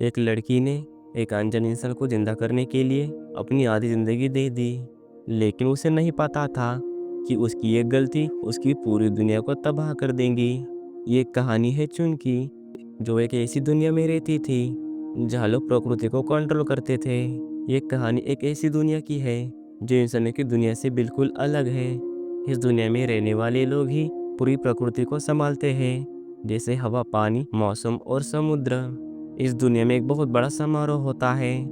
एक लड़की ने एक अनजान इंसान को जिंदा करने के लिए अपनी आधी जिंदगी दे दी, लेकिन उसे नहीं पता था कि उसकी एक गलती उसकी पूरी दुनिया को तबाह कर देंगी। ये कहानी है चुन की, जो एक ऐसी दुनिया में रहती थी जहाँ लोग प्रकृति को कंट्रोल करते थे। ये कहानी एक ऐसी दुनिया की है जो इंसानों की दुनिया से बिल्कुल अलग है। इस दुनिया में रहने वाले लोग ही पूरी प्रकृति को संभालते हैं, जैसे हवा, पानी, मौसम और समुद्र। इस दुनिया में एक बहुत बड़ा समारोह होता है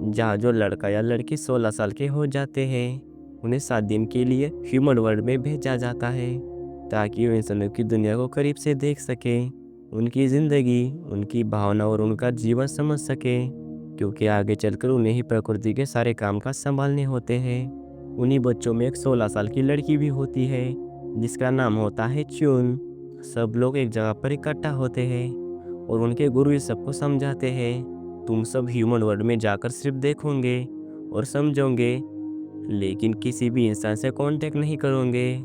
जहाँ जो लड़का या लड़की 16 साल के हो जाते हैं उन्हें 7 दिन के लिए ह्यूमन वर्ल्ड में भेजा जाता है, ताकि वो इंसानों की दुनिया को करीब से देख सके, उनकी ज़िंदगी, उनकी भावना और उनका जीवन समझ सके, क्योंकि आगे चलकर उन्हें ही प्रकृति के सारे काम काज संभालने होते हैं। उन्हीं बच्चों में एक 16 साल की लड़की भी होती है जिसका नाम होता है चुन। सब लोग एक जगह पर इकट्ठा होते हैं और उनके गुरु इस सबको समझाते हैं, तुम सब ह्यूमन वर्ल्ड में जाकर सिर्फ देखोगे और समझोगे, लेकिन किसी भी इंसान से कांटेक्ट नहीं करोगे,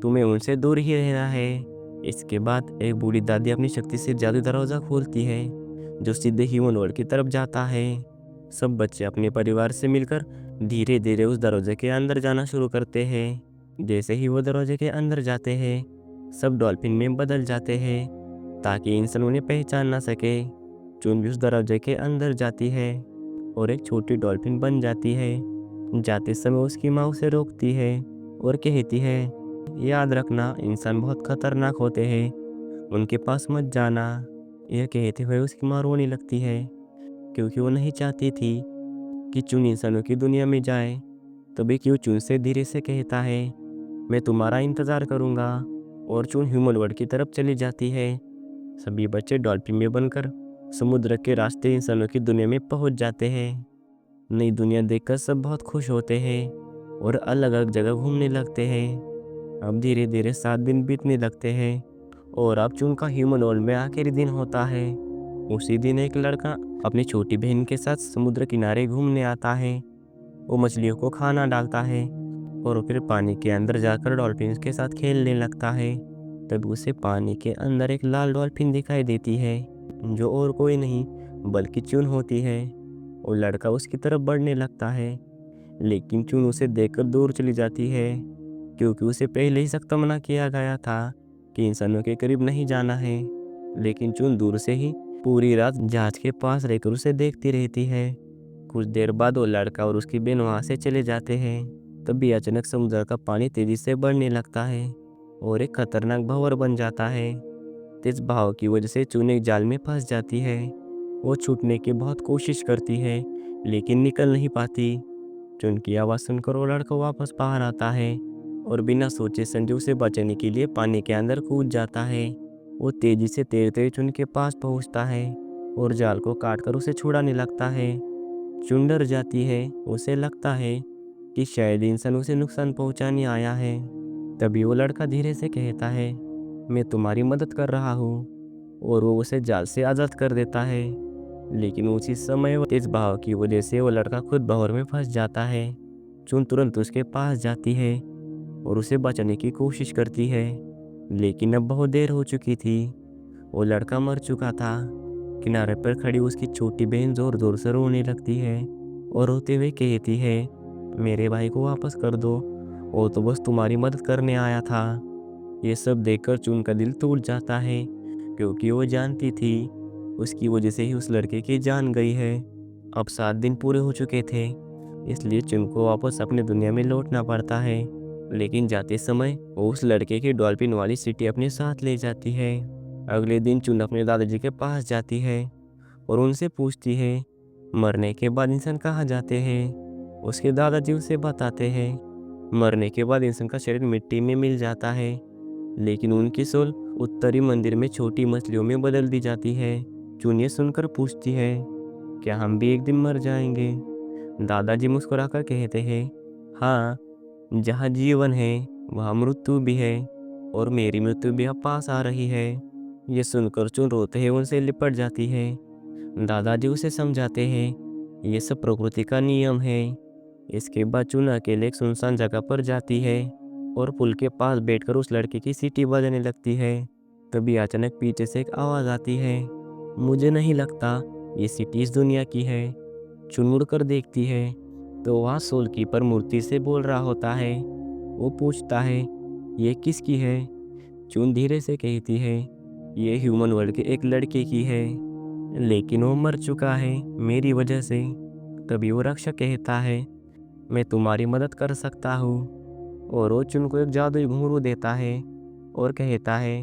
तुम्हें उनसे दूर ही रहना है। इसके बाद एक बूढ़ी दादी अपनी शक्ति से जादू दरवाज़ा खोलती है जो सीधे ह्यूमन वर्ल्ड की तरफ जाता है। सब बच्चे अपने परिवार से मिलकर धीरे धीरे उस दरवाजे के अंदर जाना शुरू करते हैं। जैसे ही वो दरवाजे के अंदर जाते हैं सब डॉल्फिन में बदल जाते हैं ताकि इंसान उन्हें पहचान ना सके। चुन भी उस दरवाजे के अंदर जाती है और एक छोटी डॉल्फिन बन जाती है। जाते समय उसकी माँ उसे रोकती है और कहती है, याद रखना इंसान बहुत खतरनाक होते हैं, उनके पास मत जाना। यह कहते हुए उसकी माँ रोने लगती है क्योंकि वो नहीं चाहती थी कि चुन इंसानों की दुनिया में जाए। तभी क्यों चुन से धीरे से कहता है, मैं तुम्हारा इंतज़ार करूँगा, और चुन ह्यूमन वर्ल्ड की तरफ चली जाती है। सभी बच्चे डॉल्फिन में बनकर समुद्र के रास्ते इंसानों की दुनिया में पहुँच जाते हैं। नई दुनिया देखकर सब बहुत खुश होते हैं और अलग अलग जगह घूमने लगते हैं। अब धीरे धीरे 7 दिन बीतने लगते हैं और अब चुन का ह्यूमन वर्ल्ड में आखिरी दिन होता है। उसी दिन एक लड़का अपनी छोटी बहन के साथ समुद्र किनारे घूमने आता है। वो मछलियों को खाना डालता है और फिर पानी के अंदर जाकर डॉल्फिन के साथ खेलने लगता है। तब उसे पानी के अंदर एक लाल डॉल्फिन दिखाई देती है जो और कोई नहीं बल्कि चुन होती है। वो लड़का उसकी तरफ बढ़ने लगता है, लेकिन चुन उसे देखकर दूर चली जाती है क्योंकि उसे पहले ही सख्त मना किया गया था कि इंसानों के करीब नहीं जाना है। लेकिन चुन दूर से ही पूरी रात जहाज के पास रहकर उसे देखती रहती है। कुछ देर बाद वो लड़का और उसकी बहन वहाँ से चले जाते हैं। तभी अचानक समुद्र का पानी तेजी से बढ़ने लगता है और एक खतरनाक भंवर बन जाता है। तेज बहाव की वजह से चुन एक जाल में फंस जाती है। वो छूटने की बहुत कोशिश करती है लेकिन निकल नहीं पाती। चुन की आवाज़ सुनकर वो लड़का वापस बाहर आता है और बिना सोचे समझे उसे बचाने के लिए पानी के अंदर कूद जाता है। वो तेजी से तैरते हुए चुन के पास पहुंचता है और जाल को काटकर उसे छुड़ाने लगता है। चुन डर जाती है, उसे लगता है कि शायद इंसान उसे नुकसान पहुंचाने आया है। तभी वो लड़का धीरे से कहता है, मैं तुम्हारी मदद कर रहा हूँ, और वो उसे जाल से आज़ाद कर देता है। लेकिन उसी समय वो तेज बहाव की वजह से वो लड़का खुद भंवर में फंस जाता है। चुन तुरंत उसके पास जाती है और उसे बचाने की कोशिश करती है, लेकिन अब बहुत देर हो चुकी थी। वो लड़का मर चुका था। किनारे पर खड़ी उसकी छोटी बहन जोर जोर से रोने लगती है और रोते हुए कहती है, मेरे भाई को वापस कर दो, वो तो बस तुम्हारी मदद करने आया था। ये सब देखकर चुन का दिल टूट जाता है क्योंकि वो जानती थी उसकी वजह से ही उस लड़के की जान गई है। अब 7 दिन पूरे हो चुके थे, इसलिए चुन को वापस अपनी दुनिया में लौटना पड़ता है। लेकिन जाते समय वो उस लड़के की डॉल्फिन वाली सिटी अपने साथ ले जाती है। अगले दिन चुन अपने दादाजी के पास जाती है और उनसे पूछती है, मरने के बाद इंसान कहाँ जाते हैं। उसके दादाजी उसे बताते हैं, मरने के बाद इंसान का शरीर मिट्टी में मिल जाता है, लेकिन उनकी सोल उत्तरी मंदिर में छोटी मछलियों में बदल दी जाती है। चुन ये सुनकर पूछती है, क्या हम भी एक दिन मर जाएंगे। दादाजी मुस्कुराकर कहते हैं, हाँ, जहाँ जीवन है वहाँ मृत्यु भी है, और मेरी मृत्यु भी अब पास आ रही है। ये सुनकर चुन रोते हुए उनसे लिपट जाती है। दादाजी उसे समझाते हैं, ये सब प्रकृति का नियम है। इसके बाद चुन अकेले एक सुनसान जगह पर जाती है और पुल के पास बैठकर उस लड़के की सीटी बजाने लगती है। तभी अचानक पीछे से एक आवाज़ आती है, मुझे नहीं लगता ये सिटी इस दुनिया की है। चुन मुड़ कर देखती है तो वहाँ सोलकीपर मूर्ति से बोल रहा होता है। वो पूछता है, ये किसकी है? चुन धीरे से कहती है, ये ह्यूमन वर्ल्ड के एक लड़के की है, लेकिन वो मर चुका है मेरी वजह से। तभी वो रक्षक कहता है, मैं तुम्हारी मदद कर सकता हूँ। और वो चुन को एक जादुई घुंघरू देता है और कहता है,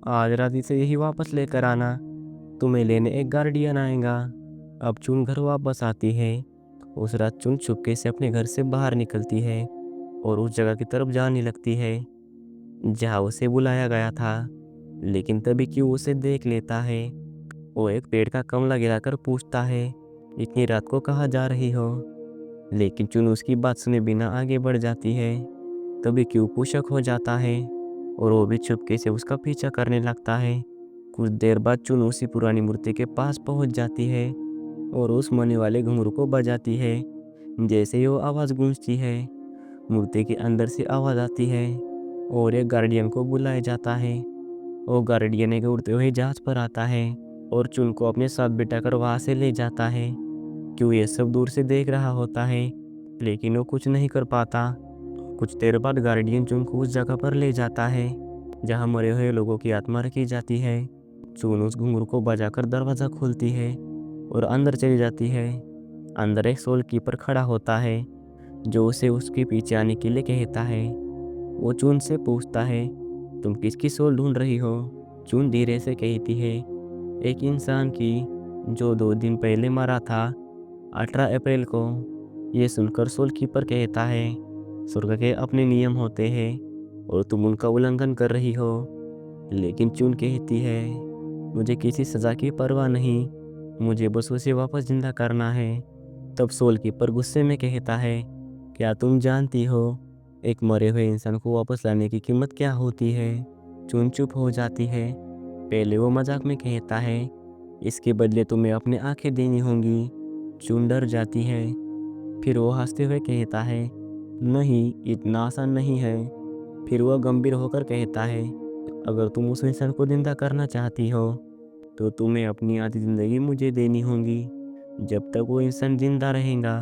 आज रात इसे यही वापस लेकर आना, तुम्हें लेने एक गार्डियन आएगा। अब चुन घर वापस आती है। उस रात चुन चुपके से अपने घर से बाहर निकलती है और उस जगह की तरफ जाने लगती है जहाँ उसे बुलाया गया था। लेकिन तभी क्यों उसे देख लेता है। वो एक पेड़ का कमला गिराकर पूछता है, इतनी रात को कहाँ जा रही हो? लेकिन चुन उसकी बात सुने बिना आगे बढ़ जाती है। तभी क्यों पुशक हो जाता है और वो भी चुपके से उसका पीछा करने लगता है। कुछ देर बाद चुन उसी पुरानी मूर्ति के पास पहुंच जाती है और उस मरने वाले घुंघरू को बजाती है। जैसे ही वो आवाज़ गूंजती है, मूर्ति के अंदर से आवाज़ आती है और एक गार्डियन को बुलाया जाता है। वो गार्डियन एक उड़ते हुए जहाज पर आता है और चुन को अपने साथ बिठाकर वहाँ से ले जाता है। क्यों ये सब दूर से देख रहा होता है, लेकिन वो कुछ नहीं कर पाता। कुछ देर बाद गार्डियन चुन को उस जगह पर ले जाता है जहाँ मरे हुए लोगों की आत्मा रखी जाती है। चुन उस घुंघरू को बजाकर दरवाज़ा खोलती है और अंदर चली जाती है। अंदर एक सोल कीपर खड़ा होता है जो उसे उसके पीछे आने के लिए कहता है। वो चुन से पूछता है, तुम किसकी सोल ढूंढ रही हो? चुन धीरे से कहती है, एक इंसान की जो 2 दिन पहले मरा था, 18 अप्रैल को। ये सुनकर सोल कीपर कहता है, स्वर्ग के अपने नियम होते हैं और तुम उनका उल्लंघन कर रही हो। लेकिन चुन कहती है, मुझे किसी सज़ा की परवाह नहीं, मुझे बस उसे वापस जिंदा करना है। तब सोल कीपर गुस्से में कहता है, क्या तुम जानती हो एक मरे हुए इंसान को वापस लाने की कीमत क्या होती है? चुन चुप हो जाती है। पहले वो मजाक में कहता है, इसके बदले तुम्हें अपनी आंखें देनी होंगी। चुन डर जाती है। फिर वो हंसते हुए कहता है, नहीं, इतना आसान नहीं है। फिर वह गंभीर होकर कहता है, अगर तुम उस इंसान को जिंदा करना चाहती हो तो तुम्हें अपनी आधी ज़िंदगी मुझे देनी होगी। जब तक वो इंसान जिंदा रहेगा,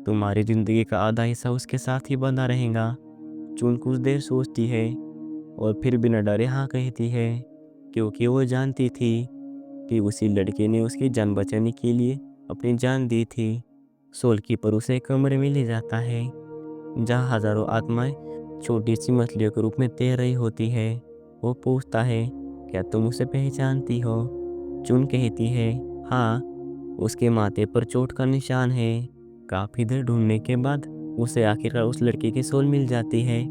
तुम्हारी ज़िंदगी का आधा हिस्सा उसके साथ ही बंधा रहेगा। चुन कुछ देर सोचती है और फिर बिना डरे हाँ कहती है, क्योंकि वो जानती थी कि उसी लड़के ने उसकी जान बचाने के लिए अपनी जान दी थी। सोल कीपर उसे एक कमरे में ले जाता है जहाँ हजारों आत्माएं छोटी सी मछलियों के रूप में तैर रही होती है। वो पूछता है, क्या तुम उसे पहचानती हो? चुन कहती है, हाँ, उसके माथे पर चोट का निशान है। काफी देर ढूंढने के बाद उसे आखिरकार उस लड़की की सोल मिल जाती है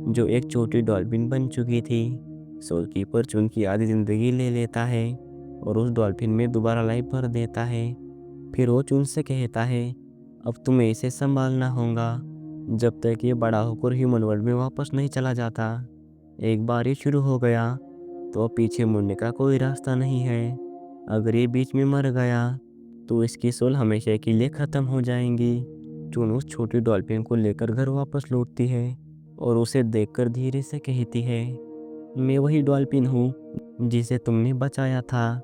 जो एक छोटी डॉल्फिन बन चुकी थी। सोल कीपर चुन की आधी जिंदगी ले लेता है और उस डॉल्फिन में दोबारा लाइफ भर देता है। फिर वो चुन से कहता है, अब तुम्हें इसे संभालना होगा जब तक ये बड़ा होकर ह्यूमन वर्ल्ड में वापस नहीं चला जाता। एक बार ये शुरू हो गया तो अब पीछे मुड़ने का कोई रास्ता नहीं है। अगर ये बीच में मर गया तो इसकी सोल हमेशा के लिए ख़त्म हो जाएंगी। चुन उस छोटी डॉल्फिन को लेकर घर वापस लौटती है और उसे देखकर धीरे से कहती है, मैं वही डॉल्फिन हूँ जिसे तुमने बचाया था।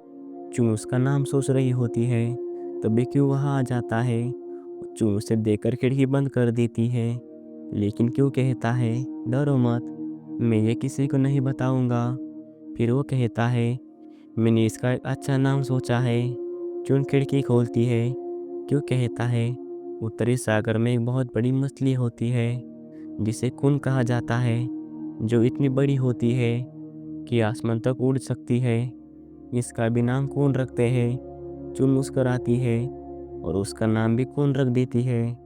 चुन उसका नाम सोच रही होती है, तभी क्यों वहाँ आ जाता है। चुन उसे देखकर खिड़की बंद कर देती है, लेकिन क्यों कहता है, डरो मत, मैं ये किसी को नहीं बताऊंगा। फिर वो कहता है, मैंने इसका एक अच्छा नाम सोचा है। चुन खिड़की खोलती है। क्यों कहता है, उत्तरी सागर में एक बहुत बड़ी मछली होती है जिसे कुन कहा जाता है, जो इतनी बड़ी होती है कि आसमान तक उड़ सकती है। इसका भी नाम कौन रखते हैं? चुन मुस्कराती है और उसका नाम भी कौन रख देती है।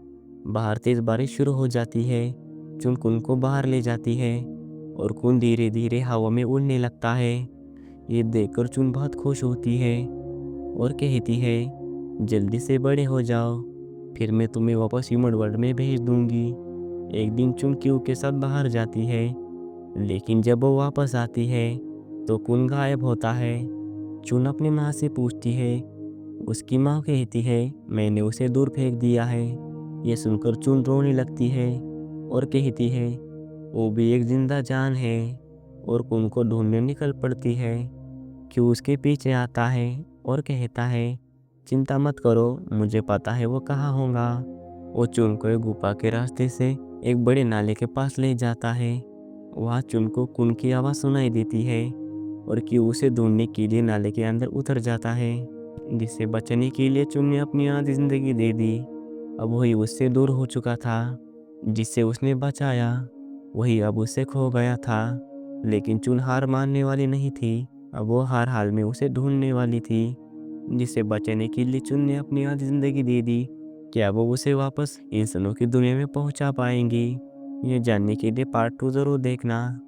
बाहर तेज बारिश शुरू हो जाती है। चुन कुन को बाहर ले जाती है और कुन धीरे धीरे हवा में उड़ने लगता है। ये देखकर चुन बहुत खुश होती है और कहती है, जल्दी से बड़े हो जाओ, फिर मैं तुम्हें वापस ह्यूमन वर्ल्ड में भेज दूंगी। एक दिन चुन क्यू के साथ बाहर जाती है, लेकिन जब वो वापस आती है तो कुन गायब होता है। चुन अपनी माँ से पूछती है। उसकी माँ कहती है, मैंने उसे दूर फेंक दिया है। ये सुनकर चुन रोने लगती है और कहती है, वो भी एक जिंदा जान है। और कुन को ढूंढने निकल पड़ती है। क्यों उसके पीछे आता है और कहता है, चिंता मत करो, मुझे पता है वो कहाँ होगा। वो चुन को एक गुफा के रास्ते से एक बड़े नाले के पास ले जाता है। वहाँ चुन को कुन की आवाज़ सुनाई देती है और कि उसे ढूंढने के लिए नाले के अंदर उतर जाता है। जिससे बचने के लिए चुन ने अपनी आधी जिंदगी दे दी। अब वही उससे दूर हो चुका था। जिससे उसने बचाया वही अब उससे खो गया था। लेकिन चुन हार मानने वाली नहीं थी। अब वो हर हाल में उसे ढूंढने वाली थी। जिसे बचाने के लिए चुन ने अपनी आधी जिंदगी दे दी। क्या वो उसे वापस इंसानों की दुनिया में पहुंचा पाएंगी? ये जानने के लिए पार्ट 2 जरूर देखना।